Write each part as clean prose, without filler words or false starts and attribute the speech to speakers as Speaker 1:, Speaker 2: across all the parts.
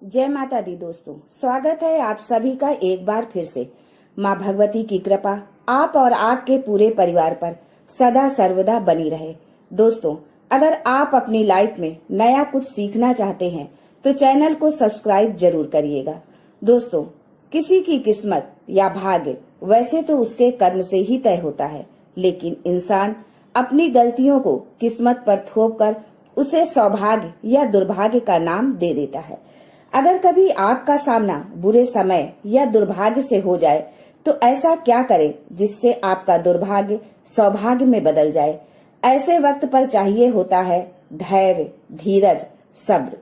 Speaker 1: जय माता दी दोस्तों, स्वागत है आप सभी का एक बार फिर से। माँ भगवती की कृपा आप और आपके पूरे परिवार पर सदा सर्वदा बनी रहे। दोस्तों, अगर आप अपनी लाइफ में नया कुछ सीखना चाहते हैं तो चैनल को सब्सक्राइब जरूर करिएगा। दोस्तों, किसी की किस्मत या भाग्य वैसे तो उसके कर्म से ही तय होता है, लेकिन इंसान अपनी गलतियों को किस्मत पर थोप कर उसे सौभाग्य या दुर्भाग्य का नाम दे देता है। अगर कभी आपका सामना बुरे समय या दुर्भाग्य से हो जाए तो ऐसा क्या करें जिससे आपका दुर्भाग्य सौभाग्य में बदल जाए। ऐसे वक्त पर चाहिए होता है धैर्य, धीरज, सब्र।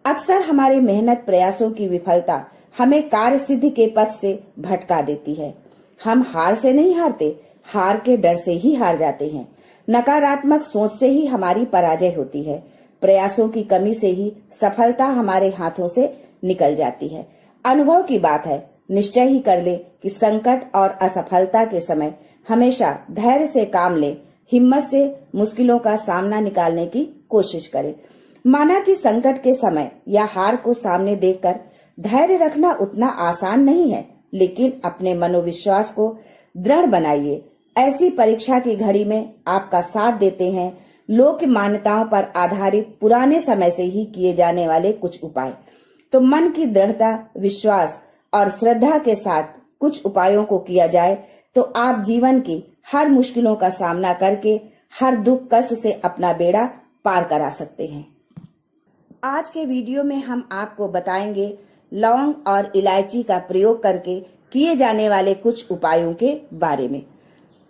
Speaker 1: अक्सर हमारे मेहनत प्रयासों की विफलता हमें कार्य सिद्धि के पथ से भटका देती है। हम हार से नहीं हारते, हार के डर से ही हार जाते हैं। नकारात्मक सोच से ही हमारी पराजय होती है। प्रयासों की कमी से ही सफलता हमारे हाथों से निकल जाती है। अनुभव की बात है, निश्चय ही कर ले कि संकट और असफलता के समय हमेशा धैर्य से काम ले, हिम्मत से मुश्किलों का सामना निकालने की कोशिश करें। माना कि संकट के समय या हार को सामने देखकर धैर्य रखना उतना आसान नहीं है, लेकिन अपने मनोविश्वास को दृढ़ बनाइए। ऐसी परीक्षा की घड़ी में आपका साथ देते हैं लोक मान्यताओं पर आधारित पुराने समय से ही किए जाने वाले कुछ उपाय। तो मन की दृढ़ता, विश्वास और श्रद्धा के साथ कुछ उपायों को किया जाए तो आप जीवन की हर मुश्किलों का सामना करके हर दुख कष्ट से अपना बेड़ा पार करा सकते हैं। आज के वीडियो में हम आपको बताएंगे लौंग और इलायची का प्रयोग करके किए जाने वाले कुछ उपायों के बारे में।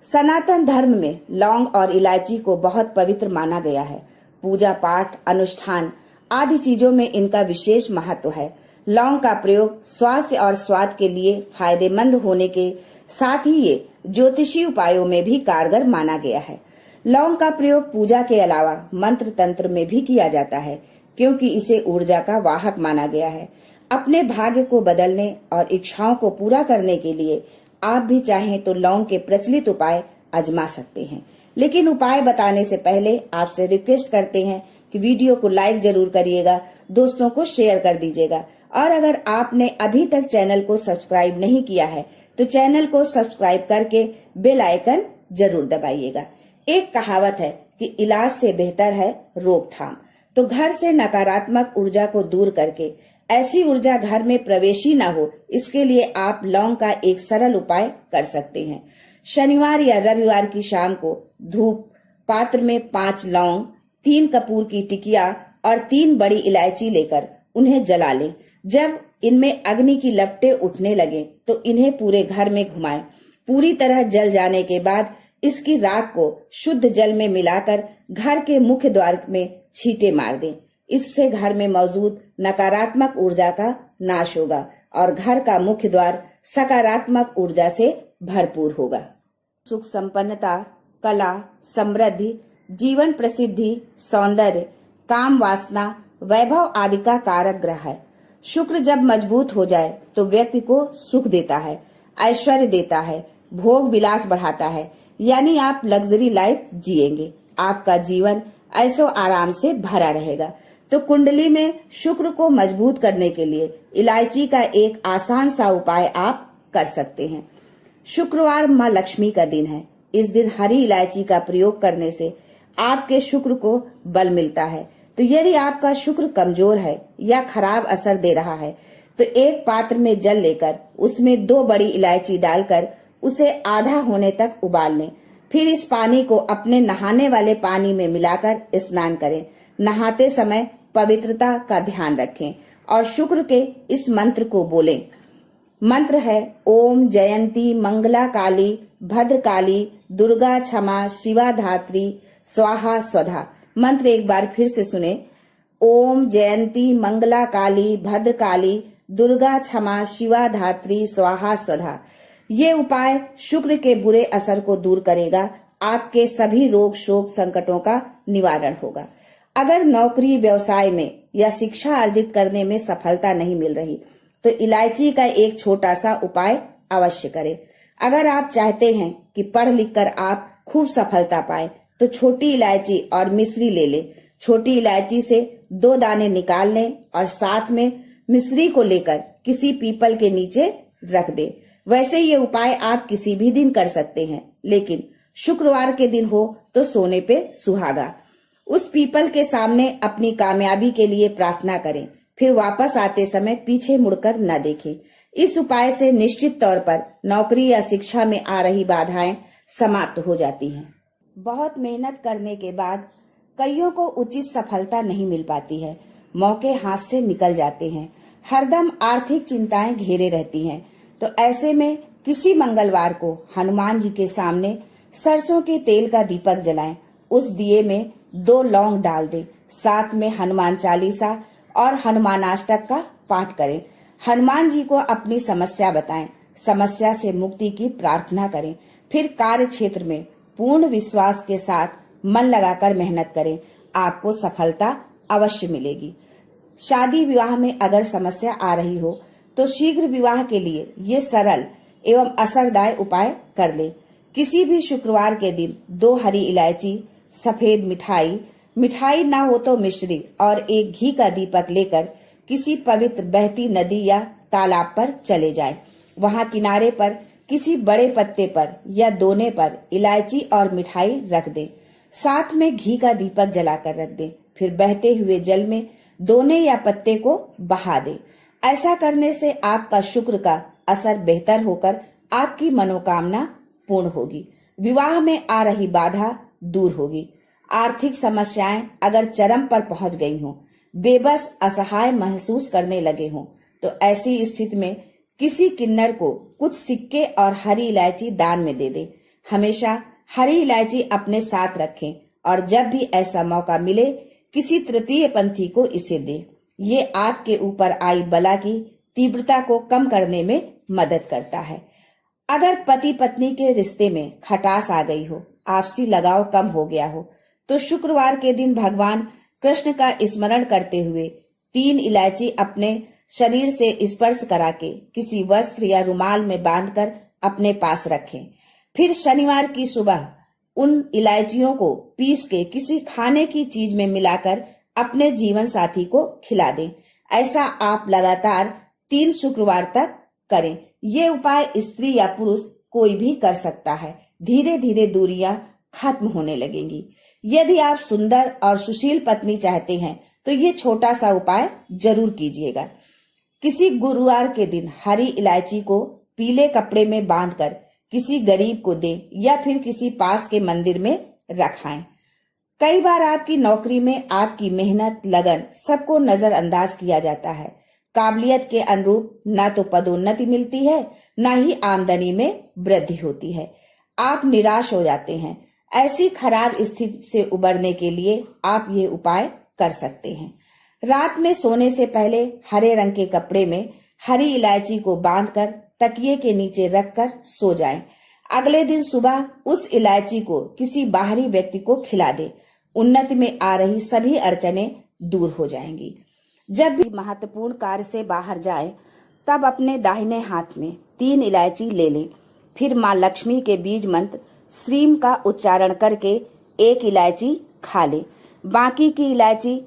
Speaker 1: सनातन धर्म में लौंग और इलायची को बहुत पवित्र माना गया है। पूजा पाठ, अनुष्ठान आदि चीजों में इनका विशेष महत्व है। लौंग का प्रयोग स्वास्थ्य और स्वाद के लिए फायदेमंद होने के साथ ही ये ज्योतिषी उपायों में भी कारगर माना गया है। लौंग का प्रयोग पूजा के अलावा मंत्र तंत्र में भी किया जाता है, क्योंकि इसे ऊर्जा का वाहक माना गया है। अपने भाग्य को बदलने और इच्छाओं को पूरा करने के लिए आप भी चाहें तो लौंग के प्रचलित उपाय आजमा सकते हैं। लेकिन उपाय बताने से पहले आपसे रिक्वेस्ट करते हैं कि वीडियो को लाइक जरूर करिएगा, दोस्तों को शेयर कर दीजिएगा, और अगर आपने अभी तक चैनल को सब्सक्राइब नहीं किया है तो चैनल को सब्सक्राइब करके बेल आइकन जरूर दबाइएगा। एक कहावत है कि इलाज से बेहतर है रोकथाम। तो घर से नकारात्मक ऊर्जा को दूर करके ऐसी ऊर्जा घर में प्रवेश ही न हो, इसके लिए आप लौंग का एक सरल उपाय कर सकते हैं। शनिवार या रविवार की शाम को धूप पात्र में 5 लौंग, 3 कपूर की टिकिया और 3 बड़ी इलायची लेकर उन्हें जला लें। जब इनमें अग्नि की लपटें उठने लगे तो इन्हें पूरे घर में घुमाएं। पूरी तरह जल जाने के बाद इसकी राख को शुद्ध जल में मिलाकर घर के मुख्य द्वार में छींटे मार दें। इससे घर में मौजूद नकारात्मक ऊर्जा का नाश होगा और घर का मुख्य द्वार सकारात्मक ऊर्जा से भरपूर होगा। सुख संपन्नता, कला, समृद्धि, जीवन प्रसिद्धि, सौंदर्य, काम वासना, वैभव आदि का कारक ग्रह है। शुक्र जब मजबूत हो जाए तो व्यक्ति को सुख देता है, ऐश्वर्य देता है, भोग विलास बढ़ाता है, यानी आप लग्जरी लाइफ जिएंगे। आपका जीवन ऐसो आराम से भरा रहेगा। तो कुंडली में शुक्र को मजबूत करने के लिए इलायची का एक आसान सा उपाय आप कर सकते हैं। शुक्रवार माँ लक्ष्मी का दिन है। इस दिन हरी इलायची का प्रयोग करने से आपके शुक्र को बल मिलता है। तो यदि आपका शुक्र कमजोर है या खराब असर दे रहा है तो एक पात्र में जल लेकर उसमें 2 बड़ी इलायची डालकर उसे आधा होने तक उबाल लें। फिर इस पानी को अपने नहाने वाले पानी में मिलाकर स्नान करें। नहाते समय पवित्रता का ध्यान रखें और शुक्र के इस मंत्र को बोलें। मंत्र है ओम जयंती मंगला काली भद्रकाली दुर्गा क्षमा शिवा धात्री स्वाहा स्वधा। मंत्र एक बार फिर से सुने। ओम जयंती मंगला काली भद्रकाली दुर्गा क्षमा शिवा धात्री स्वाहा स्वधा। ये उपाय शुक्र के बुरे असर को दूर करेगा। आपके सभी रोग शोक संकटों का निवारण होगा। अगर नौकरी, व्यवसाय में या शिक्षा अर्जित करने में सफलता नहीं मिल रही तो इलायची का एक छोटा सा उपाय अवश्य करें। अगर आप चाहते हैं कि पढ़ लिख कर आप खूब सफलता पाए तो छोटी इलायची और मिश्री ले लें। छोटी इलायची से 2 दाने निकाल लें और साथ में मिश्री को लेकर किसी पीपल के नीचे रख दे। वैसे ये उपाय आप किसी भी दिन कर सकते हैं, लेकिन शुक्रवार के दिन हो तो सोने पे सुहागा। उस पीपल के सामने अपनी कामयाबी के लिए प्रार्थना करें, फिर वापस आते समय पीछे मुड़कर न देखें। इस उपाय से निश्चित तौर पर नौकरी या शिक्षा में आ रही बाधाएं समाप्त हो जाती हैं। बहुत मेहनत करने के बाद कईयों को उचित सफलता नहीं मिल पाती है, मौके हाथ से निकल जाते हैं, हरदम आर्थिक चिंताएं घेरे रहती हैं। तो ऐसे में किसी मंगलवार को हनुमान जी के सामने सरसों के तेल का दीपक जलाएं। उस दिए में 2 लौंग डाल दें, साथ में हनुमान चालीसा और हनुमानाष्टक का पाठ करें। हनुमान जी को अपनी समस्या बताएं, समस्या से मुक्ति की प्रार्थना करें। फिर कार्य क्षेत्र में पूर्ण विश्वास के साथ मन लगाकर मेहनत करें, आपको सफलता अवश्य मिलेगी। शादी विवाह में अगर समस्या आ रही हो तो शीघ्र विवाह के लिए ये सरल एवं असरदायक उपाय कर ले। किसी भी शुक्रवार के दिन 2 हरी इलायची, सफेद मिठाई ना हो तो मिश्री और एक घी का दीपक लेकर किसी पवित्र बहती नदी या तालाब पर चले जाएं। वहां किनारे पर किसी बड़े पत्ते पर या दोने पर इलायची और मिठाई रख दें, साथ में घी का दीपक जलाकर रख दें। फिर बहते हुए जल में दोने या पत्ते को बहा दें। ऐसा करने से आपका शुक्र का असर बेहतर होकर आपकी मनोकामना पूर्ण होगी, विवाह में आ रही बाधा दूर होगी। आर्थिक समस्याएं अगर चरम पर पहुंच गई हों, बेबस असहाय महसूस करने लगे हों, तो ऐसी स्थिति में किसी किन्नर को कुछ सिक्के और हरी इलायची दान में दे दें। हमेशा हरी इलायची अपने साथ रखें और जब भी ऐसा मौका मिले किसी तृतीय पंथी को इसे दें। ये आपके ऊपर आई बला की तीव्रता को कम करने में मदद करता है। अगर पति पत्नी के रिश्ते में खटास आ गई हो, आपसी लगाव कम हो गया हो, तो शुक्रवार के दिन भगवान कृष्ण का स्मरण करते हुए 3 इलायची अपने शरीर से स्पर्श करा के किसी वस्त्र या रुमाल में बांधकर अपने पास रखें। फिर शनिवार की सुबह उन इलायचियों को पीस के किसी खाने की चीज में मिलाकर अपने जीवन साथी को खिला दें। ऐसा आप लगातार 3 शुक्रवार तक करें। ये उपाय स्त्री या पुरुष कोई भी कर सकता है। धीरे धीरे दूरियां खत्म होने लगेंगी। यदि आप सुंदर और सुशील पत्नी चाहते हैं तो ये छोटा सा उपाय जरूर कीजिएगा। किसी गुरुवार के दिन हरी इलायची को पीले कपड़े में बांधकर किसी गरीब को दें या फिर किसी पास के मंदिर में रखाएं। कई बार आपकी नौकरी में आपकी मेहनत, लगन सबको नजरअंदाज किया जाता है। काबिलियत के अनुरूप न तो पदोन्नति मिलती है, न ही आमदनी में वृद्धि होती है। आप निराश हो जाते हैं। ऐसी खराब स्थिति से उबरने के लिए आप ये उपाय कर सकते हैं। रात में सोने से पहले हरे रंग के कपड़े में हरी इलायची को बांधकर तकिए के नीचे रखकर सो जाएं। अगले दिन सुबह उस इलायची को किसी बाहरी व्यक्ति को खिला दें। उन्नति में आ रही सभी अड़चनें दूर हो जाएंगी। जब भी महत्वपूर्ण कार्य से बाहर जाएं, तब अपने दाहिने हाथ में 3 इलायची ले लें। फिर माँ लक्ष्मी के बीज मंत्र श्रीम का उच्चारण करके 1 इलायची खा लें। बाकी की इलायची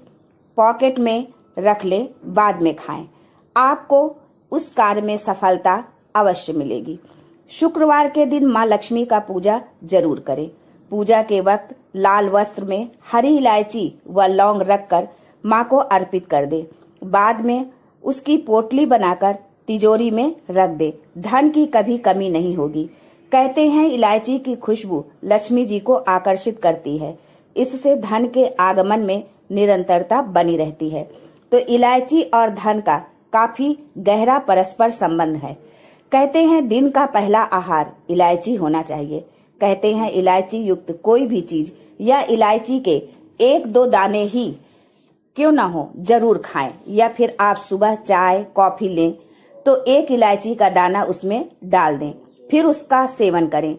Speaker 1: पॉकेट में रख लें, बाद में खाएं। आपको उस कार्य में सफलता अवश्य मिलेगी। शुक्रवार के दिन माँ लक्ष्मी का पूजा जरूर करें। पूजा के वक्त लाल वस्त्र में हरी इलायची व लौंग रखकर माँ को अर्पित कर दे। बाद में उसकी पोटली बनाकर तिजोरी में रख दे। धन की कभी कमी नहीं होगी। कहते हैं इलायची की खुशबू लक्ष्मी जी को आकर्षित करती है, इससे धन के आगमन में निरंतरता बनी रहती है। तो इलायची और धन का काफी गहरा परस्पर संबंध है। कहते हैं दिन का पहला आहार इलायची होना चाहिए। कहते हैं इलायची युक्त कोई भी चीज या इलायची के 1-2 दाने ही क्यों ना हो जरूर खाएं। या फिर आप सुबह चाय कॉफी लें तो 1 इलायची का दाना उसमें डाल दें, फिर उसका सेवन करें।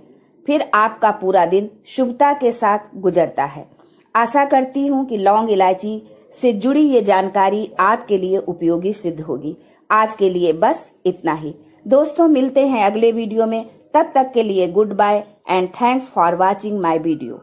Speaker 1: फिर आपका पूरा दिन शुभता के साथ गुजरता है। आशा करती हूँ कि लौंग इलायची से जुड़ी ये जानकारी आपके लिए उपयोगी सिद्ध होगी। आज के लिए बस इतना ही दोस्तों, मिलते हैं अगले वीडियो में। तब तक के लिए goodbye and thanks for watching my video.